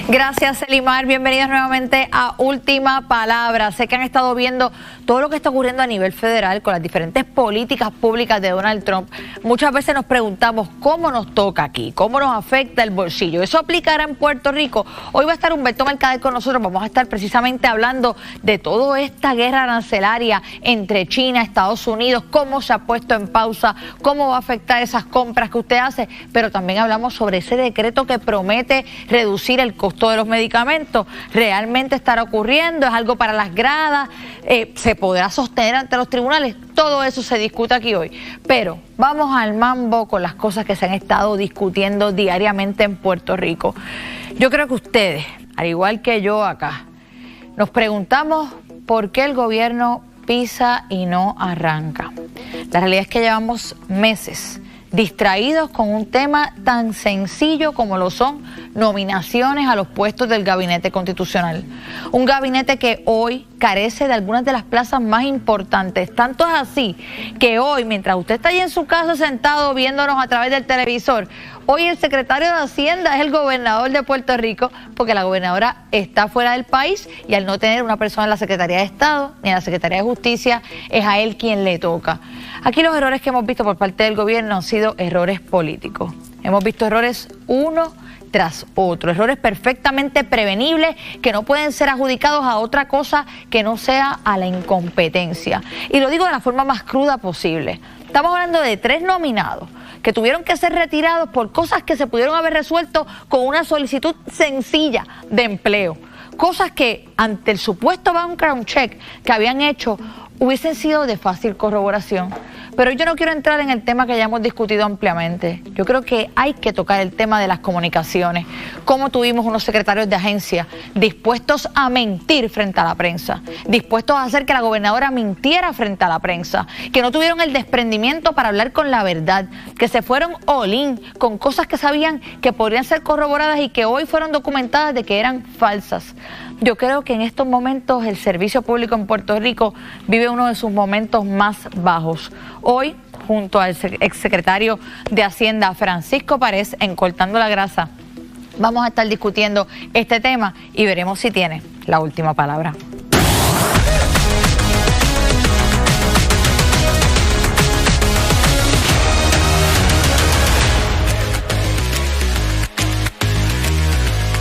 Gracias, Elimar. Bienvenidos nuevamente a Última Palabra. Sé que han estado viendo todo lo que está ocurriendo a nivel federal con las diferentes políticas públicas de Donald Trump. Muchas veces nos preguntamos cómo nos toca aquí, cómo nos afecta el bolsillo. ¿Eso aplicará en Puerto Rico? Hoy va a estar Humberto Mercader con nosotros. Vamos a estar precisamente hablando de toda esta guerra arancelaria entre China y Estados Unidos, cómo se ha puesto en pausa, cómo va a afectar esas compras que usted hace, pero también hablamos sobre ese decreto que promete reducir el costo de los medicamentos. ¿Realmente estará ocurriendo? ¿Es algo para las gradas? ¿Se podrá sostener ante los tribunales? Todo eso se discute aquí hoy. Pero vamos al mambo con las cosas que se han estado discutiendo diariamente en Puerto Rico. Yo creo que ustedes, al igual que yo acá, nos preguntamos por qué el gobierno pisa y no arranca. La realidad es que llevamos meses distraídos con un tema tan sencillo como lo son nominaciones a los puestos del gabinete constitucional. Un gabinete que hoy carece de algunas de las plazas más importantes. Tanto es así que hoy, mientras usted está allí en su casa sentado viéndonos a través del televisor, hoy el secretario de Hacienda es el gobernador de Puerto Rico, porque la gobernadora está fuera del país y al no tener una persona en la Secretaría de Estado ni en la Secretaría de Justicia, es a él quien le toca. Aquí los errores que hemos visto por parte del gobierno han sido errores políticos. Hemos visto errores uno tras otro, errores perfectamente prevenibles que no pueden ser adjudicados a otra cosa que no sea a la incompetencia. Y lo digo de la forma más cruda posible. Estamos hablando de 3 nominados que tuvieron que ser retirados por cosas que se pudieron haber resuelto con una solicitud sencilla de empleo. Cosas que ante el supuesto background check que habían hecho hubiesen sido de fácil corroboración. Pero yo no quiero entrar en el tema que ya hemos discutido ampliamente. Yo creo que hay que tocar el tema de las comunicaciones. Cómo tuvimos unos secretarios de agencia dispuestos a mentir frente a la prensa, dispuestos a hacer que la gobernadora mintiera frente a la prensa, que no tuvieron el desprendimiento para hablar con la verdad, que se fueron all in con cosas que sabían que podrían ser corroboradas y que hoy fueron documentadas de que eran falsas. Yo creo que en estos momentos el servicio público en Puerto Rico vive uno de sus momentos más bajos. Hoy, junto al exsecretario de Hacienda, Francisco Párez, en Cortando la Grasa, vamos a estar discutiendo este tema y veremos si tiene la última palabra.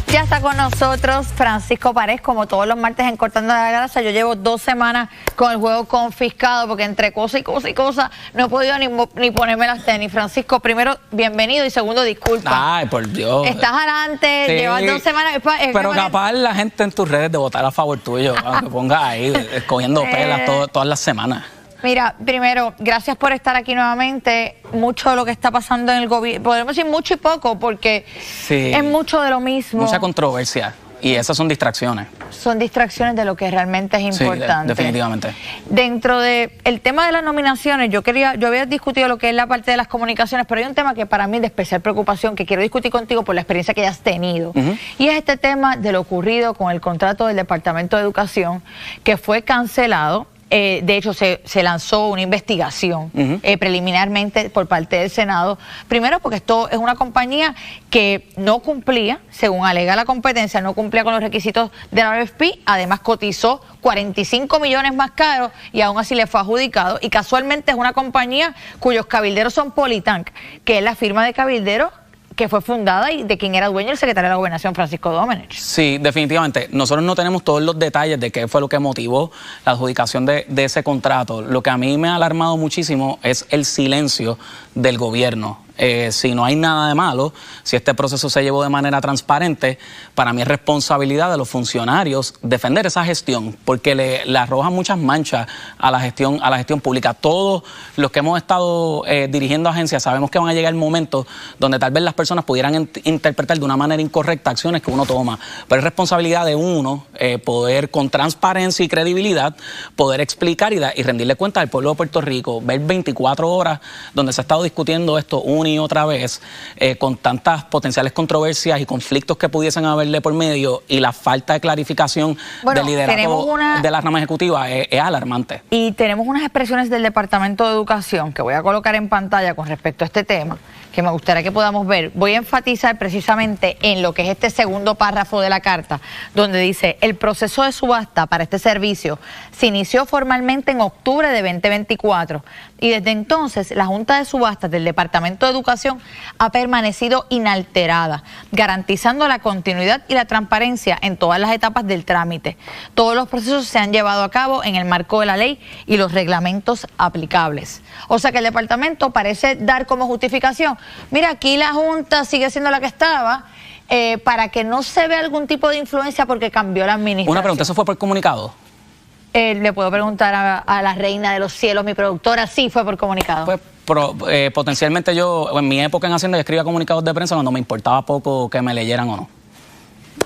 Ya está con nosotros Francisco Párez, como todos los martes en Cortando la Grasa. Yo llevo 2 semanas con el juego confiscado porque entre cosa y cosa y cosa no he podido ni ponerme las tenis. Francisco, primero, bienvenido y segundo, disculpa. Ay, por Dios. Estás adelante, sí, llevas 2 semanas. Pero capaz la gente en tus redes de votar a favor tuyo, aunque pongas ahí, escogiendo pelas todas las semanas. Mira, primero, gracias por estar aquí nuevamente. Mucho de lo que está pasando en el gobierno, podemos decir mucho y poco, porque sí, es mucho de lo mismo. Mucha controversia, y esas son distracciones. Son distracciones de lo que realmente es importante. Sí, definitivamente. Dentro del tema de las nominaciones, yo había discutido lo que es la parte de las comunicaciones, pero hay un tema que para mí es de especial preocupación, que quiero discutir contigo por la experiencia que ya has tenido. Y es este tema de lo ocurrido con el contrato del Departamento de Educación, que fue cancelado. De hecho, se lanzó una investigación preliminarmente por parte del Senado. Primero, porque esto es una compañía que no cumplía, según alega la competencia, no cumplía con los requisitos de la RFP. Además, cotizó 45 millones más caro y aún así le fue adjudicado. Y casualmente es una compañía cuyos cabilderos son Politank, que es la firma de cabilderos que fue fundada y de quien era dueño el secretario de la Gobernación, Francisco Domenech. Sí, definitivamente. Nosotros no tenemos todos los detalles de qué fue lo que motivó la adjudicación de ese contrato. Lo que a mí me ha alarmado muchísimo es el silencio del gobierno. Si no hay nada de malo, si este proceso se llevó de manera transparente, para mí es responsabilidad de los funcionarios defender esa gestión, porque le arrojan muchas manchas a la gestión pública. Todos los que hemos estado dirigiendo agencias sabemos que van a llegar momentos donde tal vez las personas pudieran interpretar de una manera incorrecta acciones que uno toma, pero es responsabilidad de uno poder con transparencia y credibilidad poder explicar y rendirle cuenta al pueblo de Puerto Rico, ver 24 horas donde se ha estado discutiendo esto una una y otra vez, con tantas potenciales controversias y conflictos que pudiesen haberle por medio, y la falta de clarificación del liderazgo de la rama ejecutiva es alarmante. Y tenemos unas expresiones del Departamento de Educación que voy a colocar en pantalla con respecto a este tema, que me gustaría que podamos ver. Voy a enfatizar precisamente en lo que es este segundo párrafo de la carta, donde dice: el proceso de subasta para este servicio se inició formalmente en octubre de 2024 y desde entonces la Junta de Subastas del Departamento de Educación ha permanecido inalterada, garantizando la continuidad y la transparencia en todas las etapas del trámite. Todos los procesos se han llevado a cabo en el marco de la ley y los reglamentos aplicables. O sea que el departamento parece dar como justificación: mira, aquí la Junta sigue siendo la que estaba, para que no se vea algún tipo de influencia porque cambió la administración. Una pregunta, ¿eso fue por comunicado? Le puedo preguntar a la reina de los cielos, mi productora. Sí, fue por comunicado. Pues potencialmente yo, en mi época en Hacienda, yo escribía comunicados de prensa cuando me importaba poco que me leyeran o no.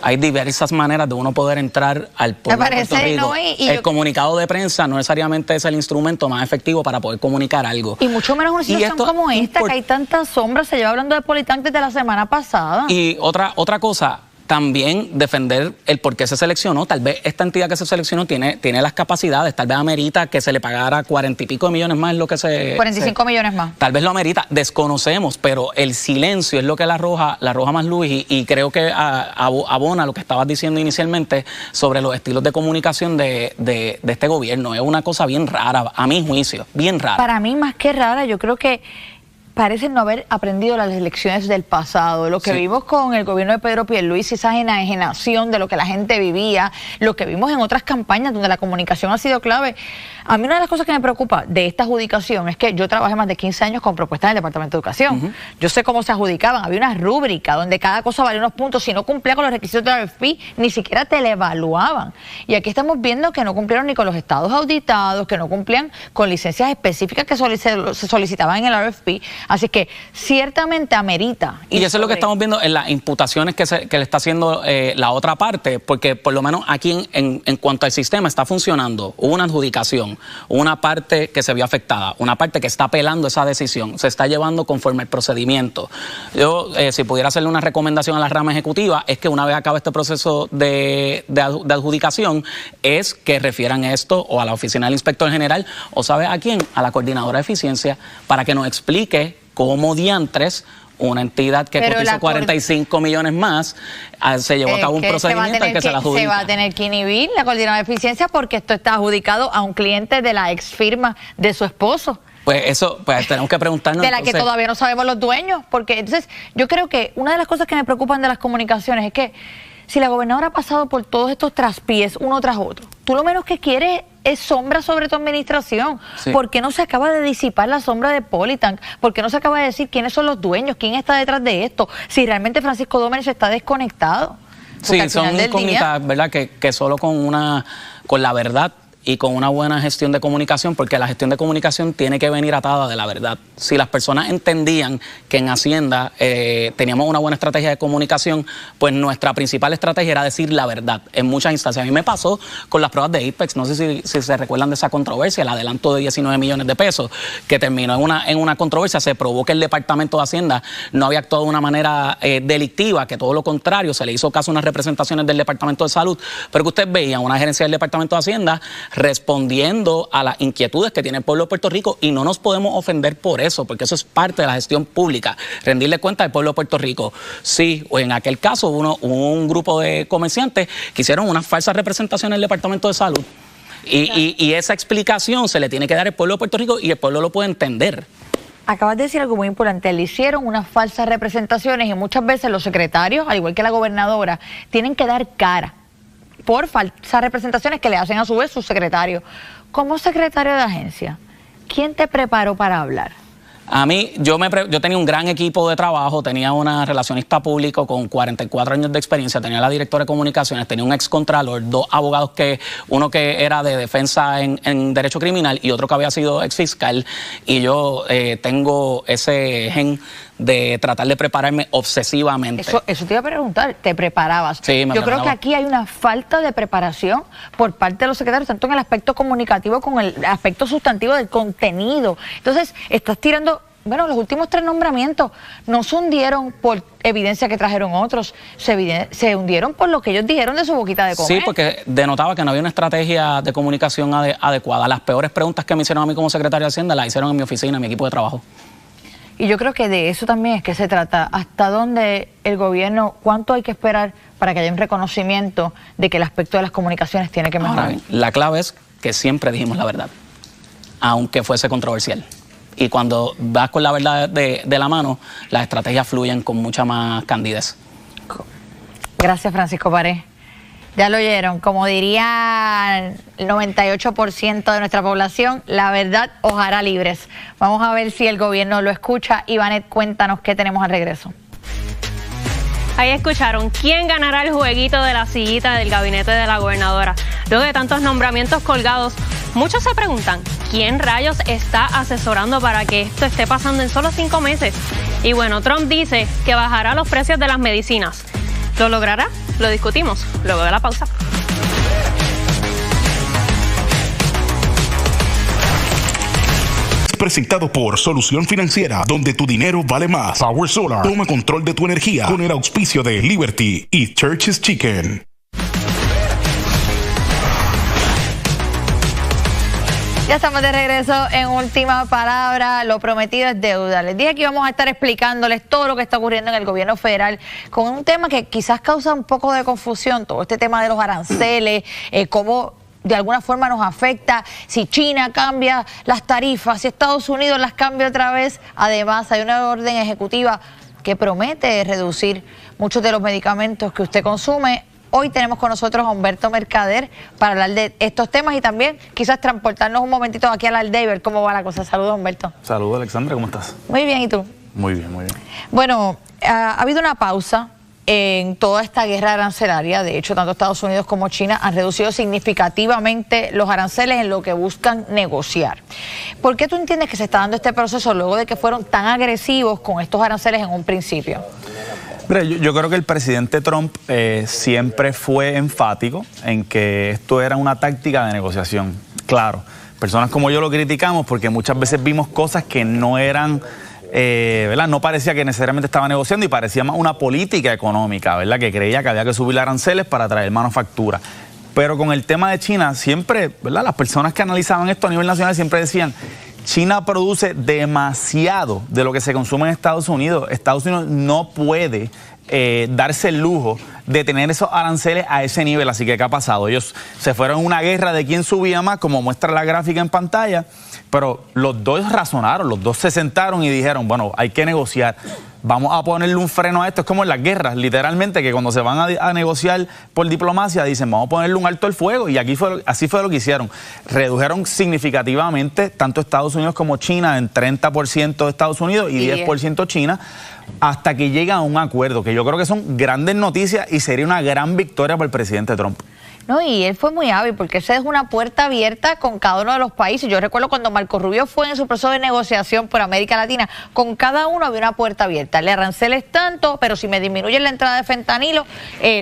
Hay diversas maneras de uno poder entrar al pueblo de Puerto Rico. ¿No? El comunicado de prensa no necesariamente es el instrumento más efectivo para poder comunicar algo. Y mucho menos una situación como esta, que hay tantas sombras. Se lleva hablando de Politán desde la semana pasada. Y otra cosa, también defender el por qué se seleccionó. Tal vez esta entidad que se seleccionó tiene las capacidades, tal vez amerita que se le pagara 40 y pico de millones más, lo que 45 millones más. Tal vez lo amerita, desconocemos, pero el silencio es lo que la arroja más luz, y creo que abona lo que estabas diciendo inicialmente sobre los estilos de comunicación de este gobierno. Es una cosa bien rara, a mi juicio, bien rara. Para mí, más que rara, yo creo que parecen no haber aprendido las lecciones del pasado. Lo que vimos con el gobierno de Pedro Pierluisi, esa enajenación de lo que la gente vivía, lo que vimos en otras campañas donde la comunicación ha sido clave. A mí una de las cosas que me preocupa de esta adjudicación es que yo trabajé más de 15 años con propuestas del Departamento de Educación. Yo sé cómo se adjudicaban. Había una rúbrica donde cada cosa valía unos puntos. Si no cumplía con los requisitos de la RFP, ni siquiera te le evaluaban. Y aquí estamos viendo que no cumplieron ni con los estados auditados, que no cumplían con licencias específicas que se solicitaban en el RFP. Así que ciertamente amerita. Y eso es lo que estamos viendo en las imputaciones que le está haciendo la otra parte, porque por lo menos aquí en cuanto al sistema está funcionando. Hubo una adjudicación, una parte que se vio afectada, una parte que está apelando esa decisión, se está llevando conforme al procedimiento. Yo, si pudiera hacerle una recomendación a la rama ejecutiva, es que una vez acabe este proceso de adjudicación, es que refieran esto o a la oficina del inspector general, o ¿sabe a quién? A la coordinadora de eficiencia, para que nos explique cómo diantres una entidad que cotizó 45 millones más se llevó a cabo un procedimiento en que se la adjudica. Se va a tener que inhibir la coordinadora de eficiencia porque esto está adjudicado a un cliente de la ex firma de su esposo. Pues eso, pues tenemos que preguntarnos. De la que todavía no sabemos los dueños, porque entonces yo creo que una de las cosas que me preocupan de las comunicaciones es que si la gobernadora ha pasado por todos estos traspiés uno tras otro, tú lo menos que quieres es sombra sobre tu administración. Sí. ¿Por qué no se acaba de disipar la sombra de Politán? ¿Por qué no se acaba de decir quiénes son los dueños? ¿Quién está detrás de esto? Si realmente Francisco Domenech está desconectado. Sí, son incógnitas, ¿verdad? Que solo con la verdad y con una buena gestión de comunicación, porque la gestión de comunicación tiene que venir atada de la verdad. Si las personas entendían que en Hacienda teníamos una buena estrategia de comunicación, pues nuestra principal estrategia era decir la verdad en muchas instancias. A mí me pasó con las pruebas de Apex, no sé si se recuerdan de esa controversia, el adelanto de 19 millones de pesos, que terminó en una controversia. Se probó que el Departamento de Hacienda no había actuado de una manera delictiva, que todo lo contrario, se le hizo caso a unas representaciones del Departamento de Salud, pero que usted veía una gerencia del Departamento de Hacienda respondiendo a las inquietudes que tiene el pueblo de Puerto Rico, y no nos podemos ofender por eso, porque eso es parte de la gestión pública, rendirle cuenta al pueblo de Puerto Rico. Sí, o en aquel caso hubo un grupo de comerciantes que hicieron unas falsas representaciones del Departamento de Salud, y esa explicación se le tiene que dar al pueblo de Puerto Rico, y el pueblo lo puede entender. Acabas de decir algo muy importante, le hicieron unas falsas representaciones, y muchas veces los secretarios, al igual que la gobernadora, tienen que dar cara por falsas representaciones que le hacen a su vez sus secretarios. Como secretario de agencia, ¿quién te preparó para hablar? A mí, yo tenía un gran equipo de trabajo, tenía una relacionista público con 44 años de experiencia, tenía la directora de comunicaciones, tenía un excontralor, 2 abogados, uno que era de defensa en derecho criminal y otro que había sido exfiscal, y yo tengo ese gen de tratar de prepararme obsesivamente. Eso te iba a preguntar, ¿te preparabas? Sí, Yo creo que aquí hay una falta de preparación por parte de los secretarios, tanto en el aspecto comunicativo como en el aspecto sustantivo del contenido. Entonces, estás tirando bueno, los últimos 3 nombramientos no se hundieron por evidencia que trajeron otros, se hundieron por lo que ellos dijeron de su boquita de comer. Sí, porque denotaba que no había una estrategia de comunicación adecuada. Las peores preguntas que me hicieron a mí como secretario de Hacienda las hicieron en mi oficina, en mi equipo de trabajo. Y yo creo que de eso también es que se trata. ¿Hasta dónde el gobierno, cuánto hay que esperar para que haya un reconocimiento de que el aspecto de las comunicaciones tiene que mejorar? Ahora bien, la clave es que siempre dijimos la verdad, aunque fuese controversial. Y cuando vas con la verdad de la mano, las estrategias fluyen con mucha más candidez. Gracias, Francisco Párez. Ya lo oyeron, como diría el 98% de nuestra población, la verdad os hará libres. Vamos a ver si el gobierno lo escucha. Ivanet, cuéntanos qué tenemos al regreso. Ahí escucharon, ¿quién ganará el jueguito de la sillita del gabinete de la gobernadora? Luego de tantos nombramientos colgados, muchos se preguntan, ¿quién rayos está asesorando para que esto esté pasando en solo 5 meses? Y bueno, Trump dice que bajará los precios de las medicinas. ¿Lo logrará? Lo discutimos luego de la pausa. Presentado por Solución Financiera, donde tu dinero vale más. Power Solar. Toma control de tu energía con el auspicio de Liberty y Church's Chicken. Ya estamos de regreso en Última Palabra. Lo prometido es deuda. Les dije que íbamos a estar explicándoles todo lo que está ocurriendo en el gobierno federal con un tema que quizás causa un poco de confusión, todo este tema de los aranceles, cómo de alguna forma nos afecta, si China cambia las tarifas, si Estados Unidos las cambia otra vez. Además, hay una orden ejecutiva que promete reducir muchos de los medicamentos que usted consume. Hoy tenemos con nosotros a Humberto Mercader para hablar de estos temas y también quizás transportarnos un momentito aquí al Aldea y ver cómo va la cosa. Saludos, Humberto. Saludos, Alexandra, ¿cómo estás? Muy bien, ¿y tú? Muy bien, muy bien. Bueno, ha habido una pausa en toda esta guerra arancelaria. De hecho, tanto Estados Unidos como China han reducido significativamente los aranceles en lo que buscan negociar. ¿Por qué tú entiendes que se está dando este proceso luego de que fueron tan agresivos con estos aranceles en un principio? Mira, yo creo que el presidente Trump siempre fue enfático en que esto era una táctica de negociación. Claro, personas como yo lo criticamos porque muchas veces vimos cosas que no eran... ¿verdad? No parecía que necesariamente estaba negociando y parecía más una política económica, ¿verdad? Que creía que había que subir aranceles para traer manufactura. Pero con el tema de China, siempre, ¿verdad? Las personas que analizaban esto a nivel nacional siempre decían, China produce demasiado de lo que se consume en Estados Unidos. Estados Unidos no puede darse el lujo de tener esos aranceles a ese nivel. Así que, ¿qué ha pasado? Ellos se fueron a una guerra de quién subía más, como muestra la gráfica en pantalla, pero los dos razonaron, los dos se sentaron y dijeron, bueno, hay que negociar, vamos a ponerle un freno a esto. Es como en las guerras, literalmente, que cuando se van a negociar por diplomacia, dicen, vamos a ponerle un alto al fuego, y así fue lo que hicieron. Redujeron significativamente tanto Estados Unidos como China en 30% de Estados Unidos y 10% China, hasta que llegan a un acuerdo, que yo creo que son grandes noticias y sería una gran victoria para el presidente Trump. No, y él fue muy hábil porque esa es una puerta abierta con cada uno de los países. Yo recuerdo cuando Marco Rubio fue en su proceso de negociación por América Latina, con cada uno había una puerta abierta. El arancel es tanto, pero si me disminuyen la entrada de fentanilo,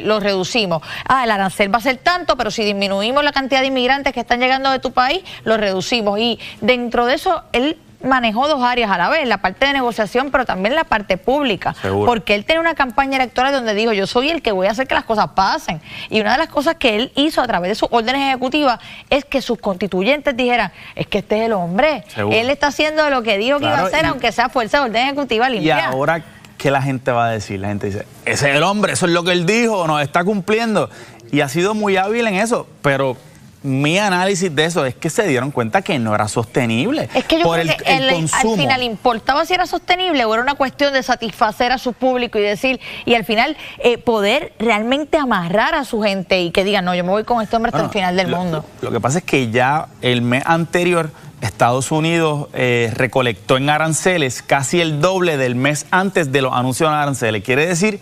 lo reducimos. El arancel va a ser tanto, pero si disminuimos la cantidad de inmigrantes que están llegando de tu país, lo reducimos. Y dentro de eso, él manejó dos áreas a la vez, la parte de negociación, pero también la parte pública. Seguro. Porque él tiene una campaña electoral donde dijo, yo soy el que voy a hacer que las cosas pasen. Y una de las cosas que él hizo a través de sus órdenes ejecutivas es que sus constituyentes dijeran, es que este es el hombre. Seguro. Él está haciendo lo que dijo que iba a hacer, aunque sea fuerza de orden ejecutiva limpia. Y ahora, ¿qué la gente va a decir? La gente dice, ese es el hombre, eso es lo que él dijo, nos está cumpliendo. Y ha sido muy hábil en eso, pero mi análisis de eso es que se dieron cuenta que no era sostenible. Es que yo creo que al final importaba si era sostenible o era una cuestión de satisfacer a su público y decir, y al final poder realmente amarrar a su gente y que digan, no, yo me voy con este hombre hasta el final del mundo. Lo que pasa es que ya el mes anterior Estados Unidos recolectó en aranceles casi el doble del mes antes de los anuncios de aranceles. Quiere decir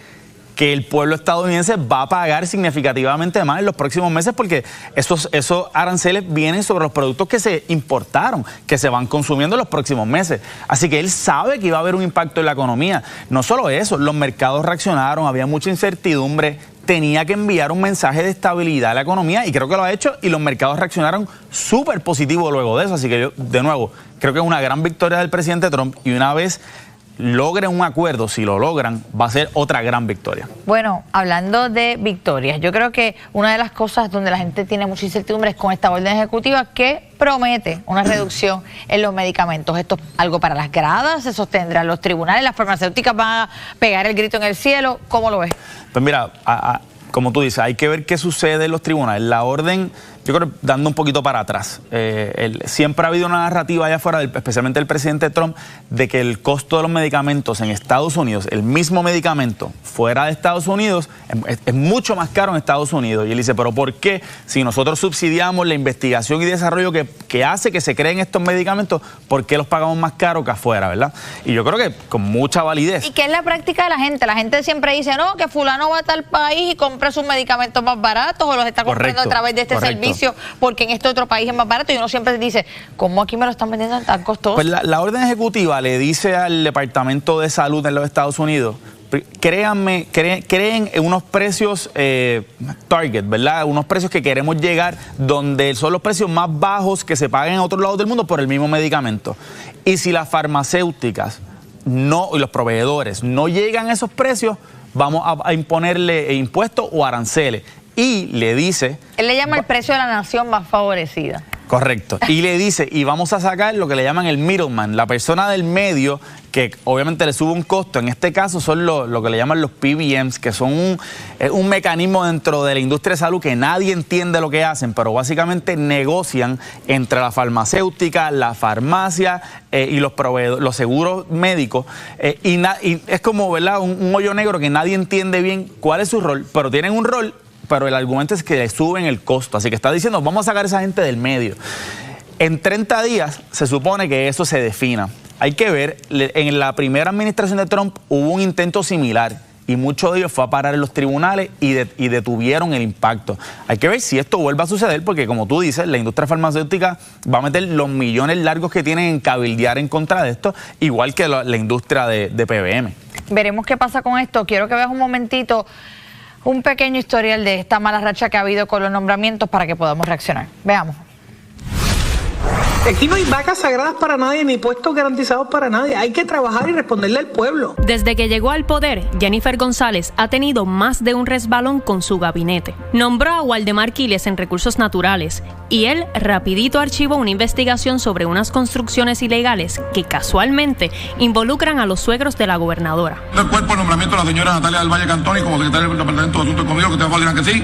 que el pueblo estadounidense va a pagar significativamente más en los próximos meses porque esos aranceles vienen sobre los productos que se importaron, que se van consumiendo en los próximos meses. Así que él sabe que iba a haber un impacto en la economía. No solo eso, los mercados reaccionaron, había mucha incertidumbre, tenía que enviar un mensaje de estabilidad a la economía y creo que lo ha hecho y los mercados reaccionaron súper positivo luego de eso. Así que yo, de nuevo, creo que es una gran victoria del presidente Trump, y una vez logren un acuerdo, si lo logran, va a ser otra gran victoria. Bueno, hablando de victorias, yo creo que una de las cosas donde la gente tiene mucha incertidumbre es con esta orden ejecutiva que promete una reducción en los medicamentos. ¿Esto es algo para las gradas? ¿Se sostendrán los tribunales? ¿Las farmacéuticas van a pegar el grito en el cielo? ¿Cómo lo ves? Pues mira, como tú dices, hay que ver qué sucede en los tribunales. La orden, yo creo, dando un poquito para atrás, siempre ha habido una narrativa allá afuera, especialmente del presidente Trump, de que el costo de los medicamentos en Estados Unidos, el mismo medicamento fuera de Estados Unidos, es mucho más caro en Estados Unidos. Y él dice, pero ¿por qué? Si nosotros subsidiamos la investigación y desarrollo que hace que se creen estos medicamentos, ¿por qué los pagamos más caro que afuera, verdad? Y yo creo que con mucha validez. ¿Y qué es la práctica de la gente? La gente siempre dice, no, que fulano va a tal país y compra sus medicamentos más baratos o los está comprando a través de este servicio porque en este otro país es más barato, y uno siempre dice, ¿cómo aquí me lo están vendiendo tan costoso? Pues la orden ejecutiva le dice al Departamento de Salud en los Estados Unidos, creen en unos precios target, ¿verdad? Unos precios que queremos llegar donde son los precios más bajos que se paguen en otros lados del mundo por el mismo medicamento. Y si las farmacéuticas y los proveedores no llegan a esos precios, vamos a imponerle impuestos o aranceles. Y le dice... Él le llama el precio de la nación más favorecida. Correcto. Y le dice, y vamos a sacar lo que le llaman el middleman, la persona del medio, que obviamente le sube un costo. En este caso son lo que le llaman los PBMs, que son un mecanismo dentro de la industria de salud que nadie entiende lo que hacen, pero básicamente negocian entre la farmacéutica, la farmacia y los proveedores, los seguros médicos. Y es como, ¿verdad?, un hoyo negro que nadie entiende bien cuál es su rol, pero tienen un rol. Pero el argumento es que le suben el costo. Así que está diciendo, vamos a sacar a esa gente del medio. En 30 días se supone que eso se defina. Hay que ver, en la primera administración de Trump hubo un intento similar y mucho de ellos fue a parar en los tribunales y detuvieron el impacto. Hay que ver si esto vuelve a suceder, porque como tú dices, la industria farmacéutica va a meter los millones largos que tienen en cabildear en contra de esto, igual que la industria de PBM. Veremos qué pasa con esto. Quiero que veas un momentito un pequeño historial de esta mala racha que ha habido con los nombramientos para que podamos reaccionar. Veamos. Aquí no hay vacas sagradas para nadie, ni puestos garantizados para nadie. Hay que trabajar y responderle al pueblo. Desde que llegó al poder, Jennifer González ha tenido más de un resbalón con su gabinete. Nombró a Waldemar Quiles en Recursos Naturales y él rapidito archivó una investigación sobre unas construcciones ilegales que casualmente involucran a los suegros de la gobernadora. El cuerpo de nombramiento de la señora Natalia del Valle Cantoni como secretaria del Departamento de Asuntos Económicos, que ustedes dirán que sí,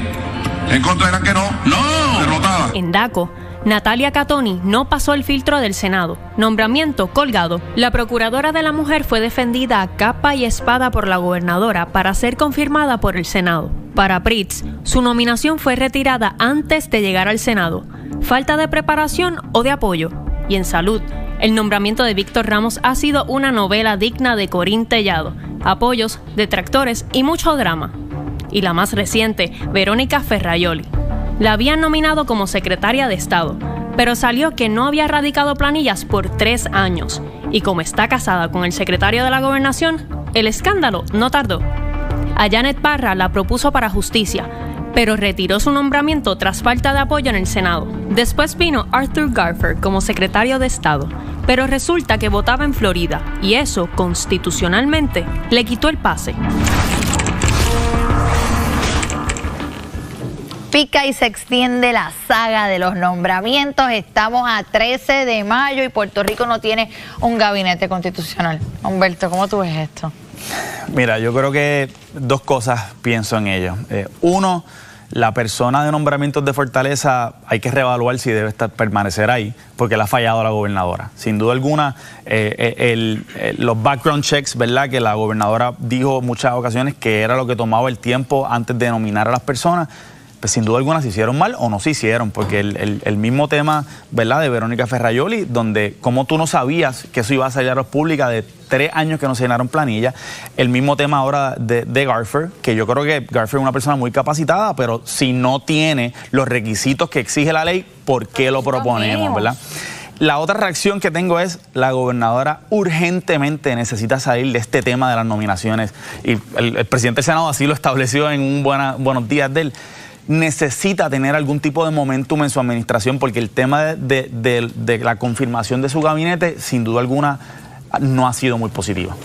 en contra dirán que no. ¡No! Derrotada. En DACO, Natalia Catoni no pasó el filtro del Senado. Nombramiento colgado. La procuradora de la mujer fue defendida a capa y espada por la gobernadora para ser confirmada por el Senado. Para Pritz, su nominación fue retirada antes de llegar al Senado. Falta de preparación o de apoyo. Y en salud, el nombramiento de Víctor Ramos ha sido una novela digna de Corín Tellado. Apoyos, detractores y mucho drama. Y la más reciente, Verónica Ferraioli. La habían nominado como secretaria de Estado, pero salió que no había radicado planillas por 3 años. Y como está casada con el secretario de la Gobernación, el escándalo no tardó. A Janet Parra la propuso para Justicia, pero retiró su nombramiento tras falta de apoyo en el Senado. Después vino Arthur Garfer como secretario de Estado, pero resulta que votaba en Florida, y eso, constitucionalmente, le quitó el pase. Pica y se extiende la saga de los nombramientos. Estamos a 13 de mayo y Puerto Rico no tiene un gabinete constitucional. Humberto, ¿cómo tú ves esto? Mira, yo creo que 2 cosas pienso en ello. Uno, la persona de nombramientos de Fortaleza hay que reevaluar si debe permanecer ahí, porque le ha fallado a la gobernadora. Sin duda alguna, los background checks, ¿verdad?, que la gobernadora dijo en muchas ocasiones que era lo que tomaba el tiempo antes de nominar a las personas, pues sin duda alguna se hicieron mal o no se hicieron, porque el mismo tema, ¿verdad?, de Verónica Ferraioli, donde como tú no sabías que eso iba a salir a la luz pública de 3 años que no se llenaron planillas, el mismo tema ahora de Garfer, que yo creo que Garfer es una persona muy capacitada, pero si no tiene los requisitos que exige la ley, ¿por qué lo proponemos, verdad? La otra reacción que tengo es, la gobernadora urgentemente necesita salir de este tema de las nominaciones, y el presidente del Senado así lo estableció en un buenos días de él. necesita tener algún tipo de momentum en su administración, porque el tema de la confirmación de su gabinete, sin duda alguna, no ha sido muy positiva.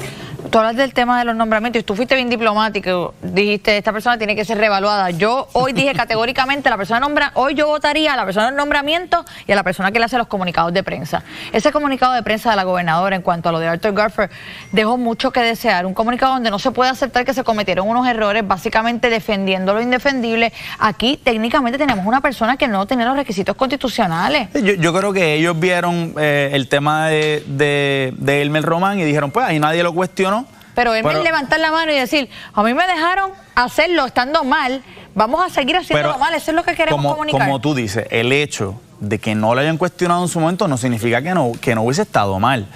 Tú hablas del tema de los nombramientos y tú fuiste bien diplomático, dijiste, esta persona tiene que ser reevaluada. Yo hoy dije categóricamente, la persona hoy yo votaría a la persona del nombramiento y a la persona que le hace los comunicados de prensa. Ese comunicado de prensa de la gobernadora en cuanto a lo de Arthur Garfer dejó mucho que desear, un comunicado donde no se puede aceptar que se cometieron unos errores, básicamente defendiendo lo indefendible. Aquí técnicamente tenemos una persona que no tiene los requisitos constitucionales. Yo creo que ellos vieron el tema de Elmer Román y dijeron, pues ahí nadie lo cuestionó. Pero él levantar la mano y decir, a mí me dejaron hacerlo estando mal, vamos a seguir haciéndolo mal, eso es lo que queremos comunicar. Como tú dices, el hecho de que no lo hayan cuestionado en su momento no significa que no hubiese estado mal.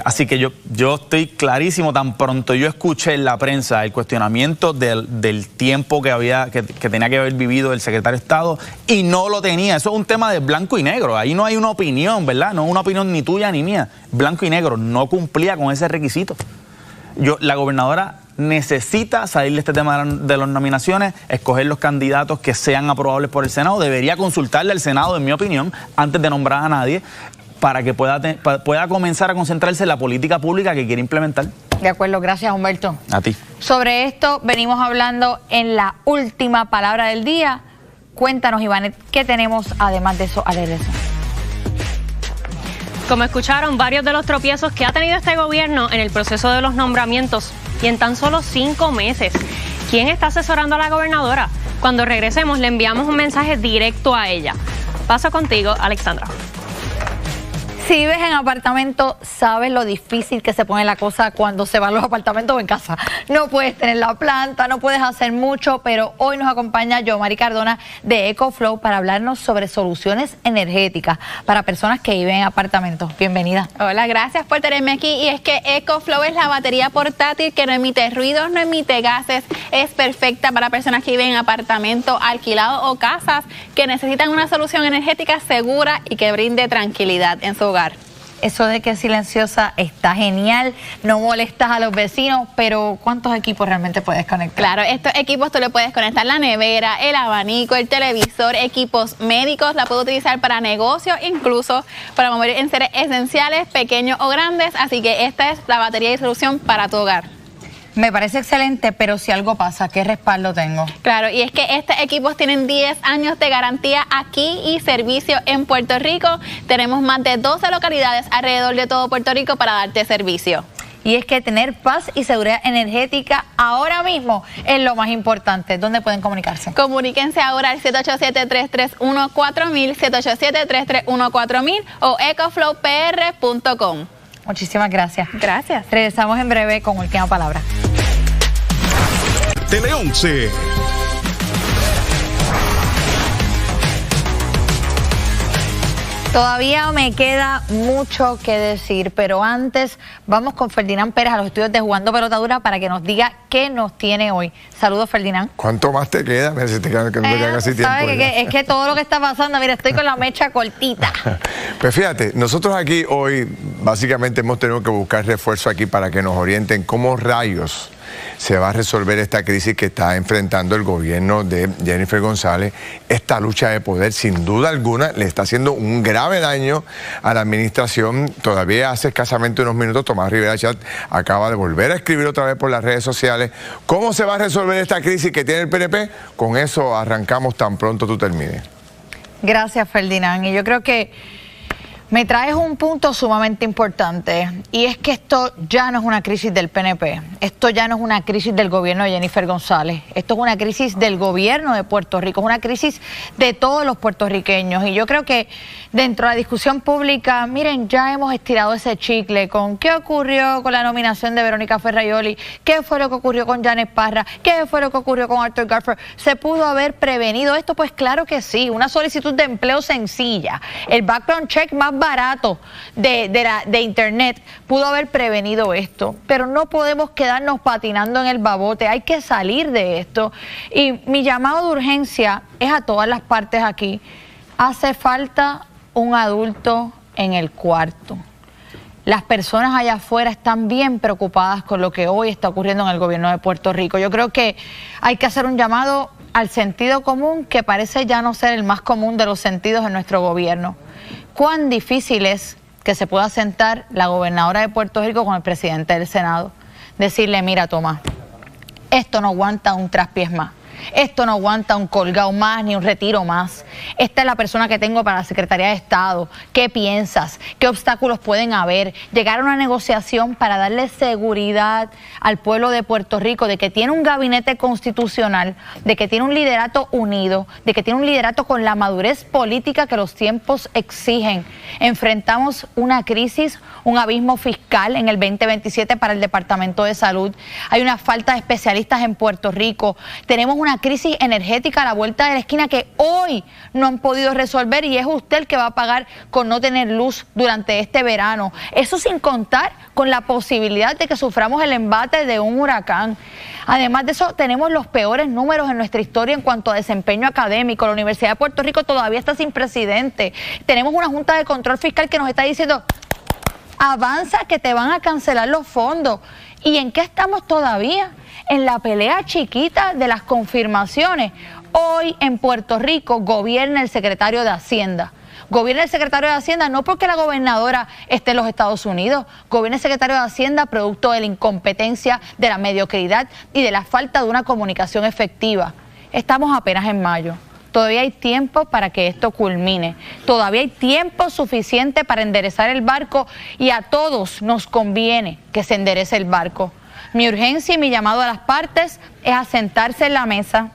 Así que yo estoy clarísimo, tan pronto yo escuché en la prensa el cuestionamiento del tiempo que tenía que haber vivido el secretario de Estado y no lo tenía. Eso es un tema de blanco y negro, ahí no hay una opinión, ¿verdad? No es una opinión ni tuya ni mía, blanco y negro, no cumplía con ese requisito. La gobernadora necesita salir de este tema de las nominaciones, escoger los candidatos que sean aprobables por el Senado. Debería consultarle al Senado, en mi opinión, antes de nombrar a nadie, para que pueda comenzar a concentrarse en la política pública que quiere implementar. De acuerdo, gracias Humberto. A ti. Sobre esto venimos hablando en la última palabra del día. Cuéntanos, Iván, ¿qué tenemos además de eso al regreso? Como escucharon, varios de los tropiezos que ha tenido este gobierno en el proceso de los nombramientos y en tan solo 5 meses. ¿Quién está asesorando a la gobernadora? Cuando regresemos le enviamos un mensaje directo a ella. Paso contigo, Alexandra. Si vives en apartamento, sabes lo difícil que se pone la cosa cuando se van los apartamentos o en casa. No puedes tener la planta, no puedes hacer mucho, pero hoy nos acompaña Yomari Cardona de EcoFlow para hablarnos sobre soluciones energéticas para personas que viven en apartamentos. Bienvenida. Hola, gracias por tenerme aquí. Y es que EcoFlow es la batería portátil que no emite ruidos, no emite gases. Es perfecta para personas que viven en apartamentos alquilados o casas que necesitan una solución energética segura y que brinde tranquilidad en su hogar. Eso de que es silenciosa está genial, no molestas a los vecinos, pero ¿cuántos equipos realmente puedes conectar? Claro, estos equipos tú le puedes conectar la nevera, el abanico, el televisor, equipos médicos, la puedes utilizar para negocios, incluso para mover enseres esenciales, pequeños o grandes, así que esta es la batería de solución para tu hogar. Me parece excelente, pero si algo pasa, ¿qué respaldo tengo? Claro, y es que estos equipos tienen 10 años de garantía aquí y servicio en Puerto Rico. Tenemos más de 12 localidades alrededor de todo Puerto Rico para darte servicio. Y es que tener paz y seguridad energética ahora mismo es lo más importante. ¿Dónde pueden comunicarse? Comuníquense ahora al 787-331-4000, 787-331-4000 o ecoflowpr.com. Muchísimas gracias. Gracias. Regresamos en breve con última palabra. Tele 11. Todavía me queda mucho que decir, pero antes vamos con Ferdinand Pérez a los estudios de Jugando Pelotadura para que nos diga qué nos tiene hoy. Saludos, Ferdinand. ¿Cuánto más te queda? Me te queda casi tiempo. Es que todo lo que está pasando, mira, estoy con la mecha cortita. Pues fíjate, nosotros aquí hoy básicamente hemos tenido que buscar refuerzo aquí para que nos orienten cómo rayos se va a resolver esta crisis que está enfrentando el gobierno de Jennifer González. Esta lucha de poder, sin duda alguna, le está haciendo un grave daño a la administración. Todavía hace escasamente unos minutos, Tomás Rivera Chat acaba de volver a escribir otra vez por las redes sociales. ¿Cómo se va a resolver esta crisis que tiene el PNP? Con eso arrancamos tan pronto tú termines. Gracias, Ferdinand. Y yo creo que me traes un punto sumamente importante, y es que esto ya no es una crisis del PNP, esto ya no es una crisis del gobierno de Jennifer González, esto es una crisis del gobierno de Puerto Rico, es una crisis de todos los puertorriqueños. Y yo creo que dentro de la discusión pública, miren, ya hemos estirado ese chicle con qué ocurrió con la nominación de Verónica Ferraioli, qué fue lo que ocurrió con Janet Parra, qué fue lo que ocurrió con Arthur Garfer. ¿Se pudo haber prevenido esto? Pues claro que sí, una solicitud de empleo sencilla, el background check más barato de internet pudo haber prevenido esto, pero no podemos quedarnos patinando en el babote, hay que salir de esto. Y mi llamado de urgencia es a todas las partes aquí. Hace falta un adulto en el cuarto. Las personas allá afuera están bien preocupadas con lo que hoy está ocurriendo en el gobierno de Puerto Rico. Yo creo que hay que hacer un llamado al sentido común, que parece ya no ser el más común de los sentidos en nuestro gobierno. ¿Cuán difícil es que se pueda sentar la gobernadora de Puerto Rico con el presidente del Senado? Decirle, mira, Tomás, esto no aguanta un traspiés más. Esto no aguanta un colgado más ni un retiro más. Esta es la persona que tengo para la Secretaría de Estado. ¿Qué piensas? ¿Qué obstáculos pueden haber? Llegar a una negociación para darle seguridad al pueblo de Puerto Rico de que tiene un gabinete constitucional, de que tiene un liderato unido, de que tiene un liderato con la madurez política que los tiempos exigen. Enfrentamos una crisis, un abismo fiscal en el 2027 para el Departamento de Salud. Hay una falta de especialistas en Puerto Rico. Tenemos una crisis energética a la vuelta de la esquina que hoy no han podido resolver, y es usted el que va a pagar con no tener luz durante este verano. Eso sin contar con la posibilidad de que suframos el embate de un huracán. Además de eso, tenemos los peores números en nuestra historia en cuanto a desempeño académico. La Universidad de Puerto Rico todavía está sin presidente. Tenemos una Junta de Control Fiscal que nos está diciendo, avanza que te van a cancelar los fondos. ¿Y en qué estamos todavía? En la pelea chiquita de las confirmaciones. Hoy en Puerto Rico gobierna el secretario de Hacienda. Gobierna el secretario de Hacienda no porque la gobernadora esté en los Estados Unidos. Gobierna el secretario de Hacienda producto de la incompetencia, de la mediocridad y de la falta de una comunicación efectiva. Estamos apenas en mayo. Todavía hay tiempo para que esto culmine. Todavía hay tiempo suficiente para enderezar el barco, y a todos nos conviene que se enderece el barco. Mi urgencia y mi llamado a las partes es a sentarse en la mesa,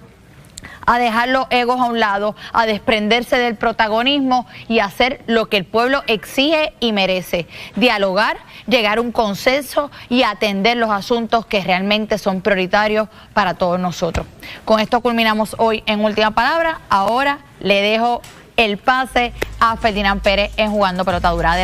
a dejar los egos a un lado, a desprenderse del protagonismo y a hacer lo que el pueblo exige y merece: dialogar, llegar a un consenso y atender los asuntos que realmente son prioritarios para todos nosotros. Con esto culminamos hoy en Última Palabra. Ahora le dejo el pase a Ferdinand Pérez en Jugando Pelota Dura.